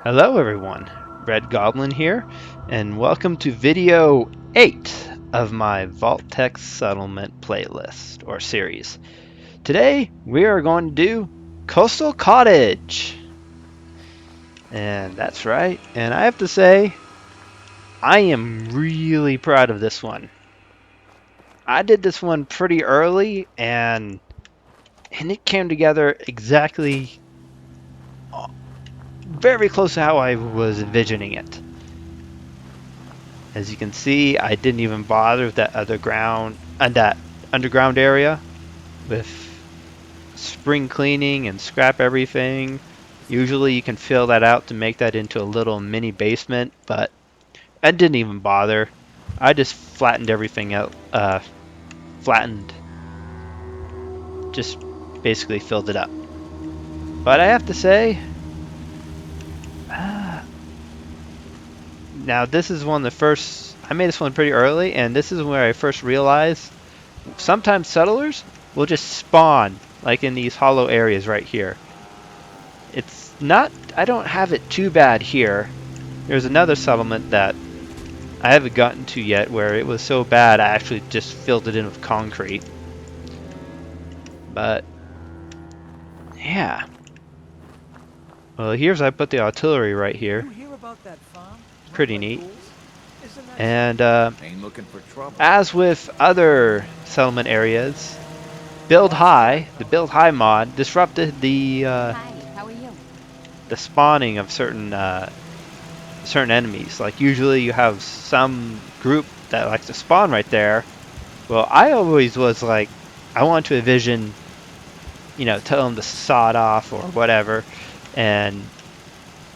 Hello everyone, Red Goblin here, and welcome to video 8 of my VaultTech settlement playlist, or series. Today, we are going to do Coastal Cottage. And that's right, and I have to say, I am really proud of this one. I did this one pretty early, and it came together exactly, very close to how I was envisioning it. As you can see, I didn't even bother with that that underground area with spring cleaning and scrap everything. Usually you can fill that out to make that into a little mini basement, but I didn't even bother. I just flattened everything out, just basically filled it up. But I have to say, now this is one of the first, I made this one pretty early, and this is where I first realized sometimes settlers will just spawn like in these hollow areas right here. It's not, I don't have it too bad here. There's another settlement that I haven't gotten to yet where it was so bad I actually just filled it in with concrete. But yeah. Well, here's I put the artillery right here. Pretty neat. And as with other settlement areas, Build High, the Build High mod, disrupted the spawning of certain enemies. Like usually you have some group that likes to spawn right there. Well, I always was like, I want to envision, tell them to sod off or whatever. And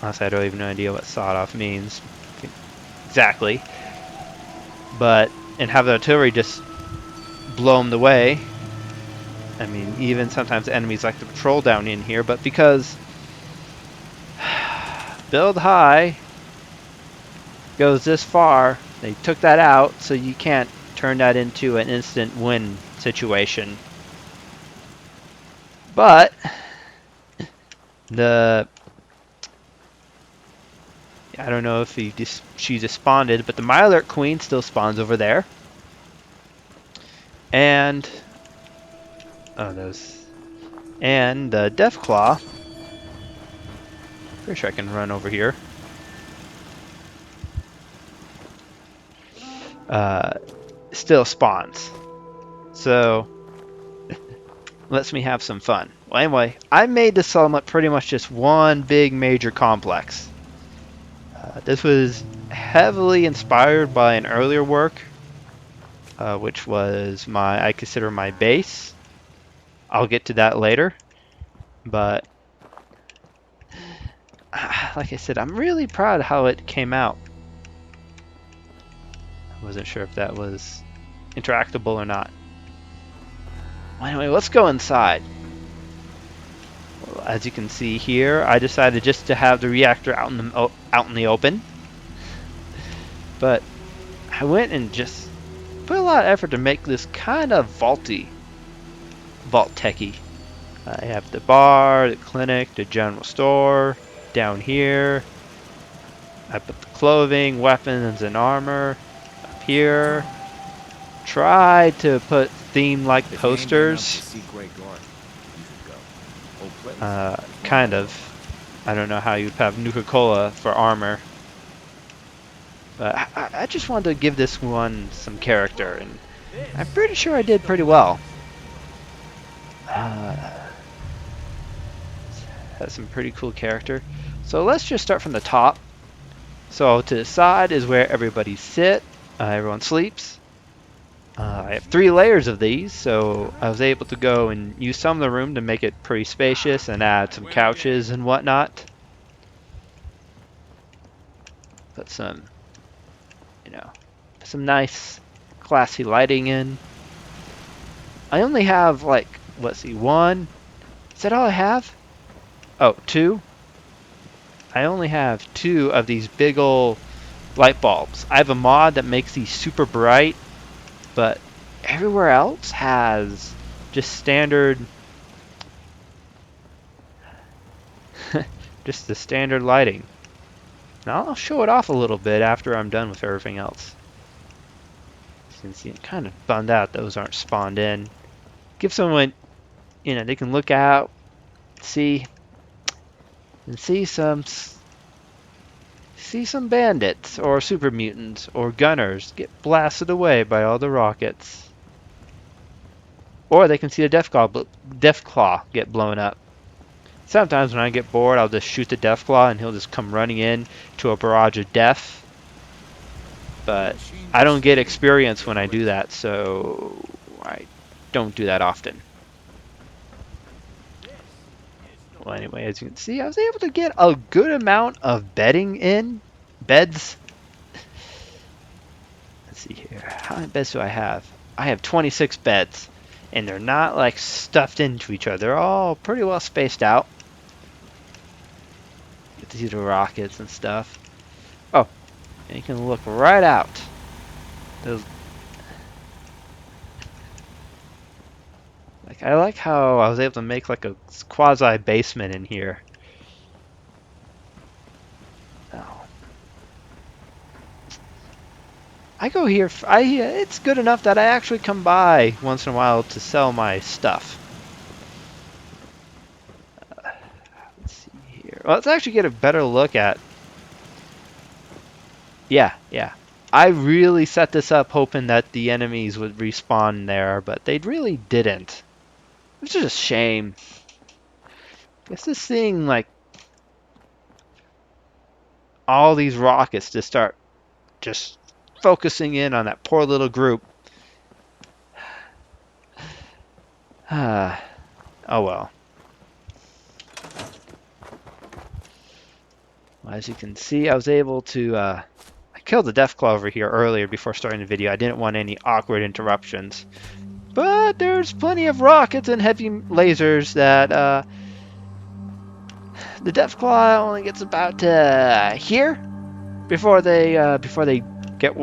honestly, I don't even have no idea what sod off means exactly. But and have the artillery just blow them away. I mean, even sometimes enemies like to patrol down in here, but because Build High goes this far, they took that out, so you can't turn that into an instant win situation. But I don't know if she just spawned, but the Mirelurk Queen still spawns over there. And and the Deathclaw. Pretty sure I can run over here. Still spawns. So lets me have some fun. Well, anyway, I made this settlement pretty much just one big major complex. This was heavily inspired by an earlier work, which was I consider my base. I'll get to that later, but like I said, I'm really proud of how it came out. I wasn't sure if that was interactable or not. Well, anyway, let's go inside. Well, as you can see here, I decided just to have the reactor out in the open. But I went and just put a lot of effort to make this kind of vault-techy. I have the bar, the clinic, the general store down here. I put the clothing, weapons, and armor up here. Tried to put theme-like posters. Kind of. I don't know how you'd have Nuka-Cola for armor. But I just wanted to give this one some character, and I'm pretty sure I did pretty well. Has some pretty cool character. So let's just start from the top. So to the side is where everybody everyone sleeps. I have 3 layers of these, so I was able to go and use some of the room to make it pretty spacious and add some couches and whatnot. Put some, some nice classy lighting in. I only have like, let's see, 1. Is that all I have? Oh, 2. I only have 2 of these big ol' light bulbs. I have a mod that makes these super bright, but everywhere else has just standard just the standard lighting. Now I'll show it off a little bit after I'm done with everything else. As you can see, I'm kind of bummed out those aren't spawned in. Give someone, you know, they can look out, see, and see some bandits or super mutants or gunners get blasted away by all the rockets. Or they can see the Deathclaw get blown up. Sometimes when I get bored, I'll just shoot the Deathclaw and he'll just come running in to a barrage of death. But I don't get experience when I do that, so I don't do that often. Well, anyway, as you can see, I was able to get a good amount of beds. Let's see here. How many beds do I have? I have 26 beds, and they're not like stuffed into each other. They're all pretty well spaced out. You get to see the rockets and stuff. Oh, and you can look right out. Those, like, I like how I was able to make like a quasi basement in here. Oh. I go here. It's good enough that I actually come by once in a while to sell my stuff. Let's see here. Well, let's actually get a better look at. Yeah. I really set this up hoping that the enemies would respawn there, but they really didn't. Which is a shame. Guess this thing, like, all these rockets to start just focusing in on that poor little group. Oh well. As you can see, I was able to I killed the Deathclaw over here earlier before starting the video. I didn't want any awkward interruptions. But there's plenty of rockets and heavy lasers that the Deathclaw only gets about here before they get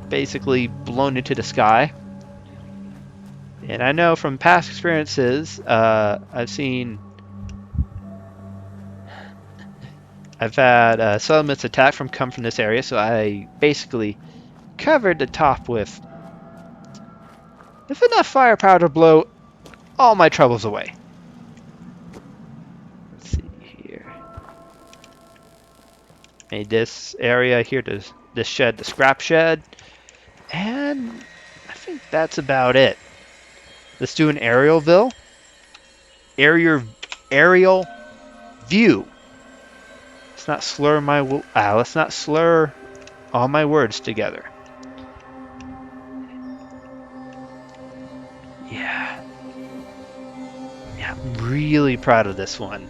basically blown into the sky. And I know from past experiences, I've had settlements attack come from this area, so I basically covered the top with enough firepower to blow all my troubles away. Let's see here. Made this area here, this shed, the scrap shed, and I think that's about it. Let's do an aerial view. Let's not slur all my words together. Yeah, I'm really proud of this one.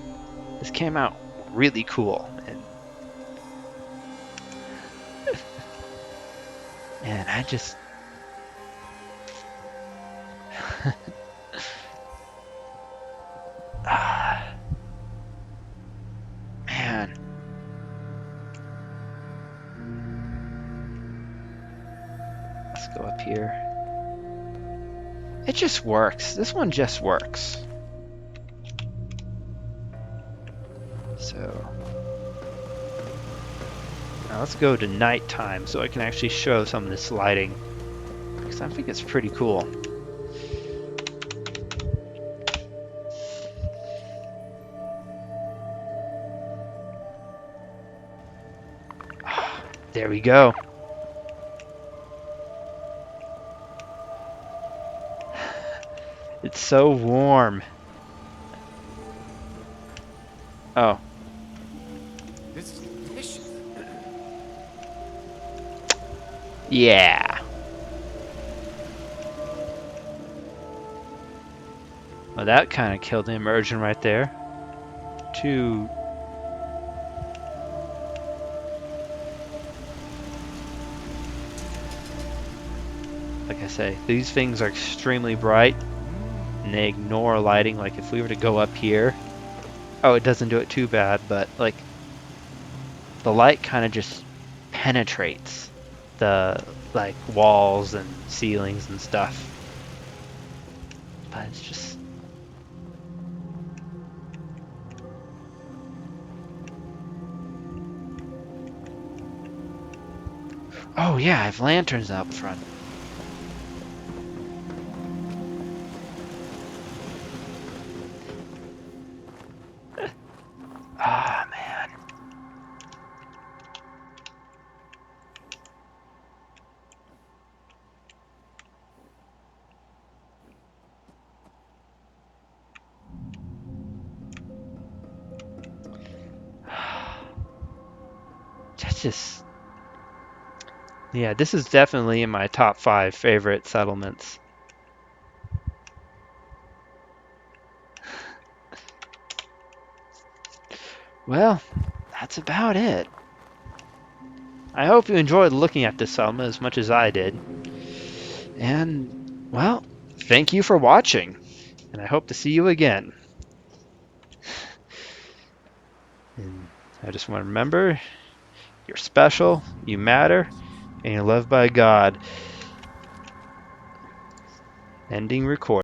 This came out really cool, and I just man. Let's go up here. It just works. This one just works. So now let's go to nighttime so I can actually show some of this lighting, because I think it's pretty cool. There we go. It's so warm. Oh. This is delicious. Yeah. Well, that kind of killed the immersion right there. Like I say, these things are extremely bright, and they ignore lighting. Like if we were to go up here, oh, it doesn't do it too bad, but like the light kind of just penetrates the like walls and ceilings and stuff. But it's just Oh yeah, I have lanterns out front. Ah, man. That's just... Yeah, this is definitely in my top 5 favorite settlements. Well, that's about it. I hope you enjoyed looking at this settlement as much as I did. And, well, thank you for watching, and I hope to see you again. And I just want to remember, you're special, you matter, and you're loved by God. Ending recording.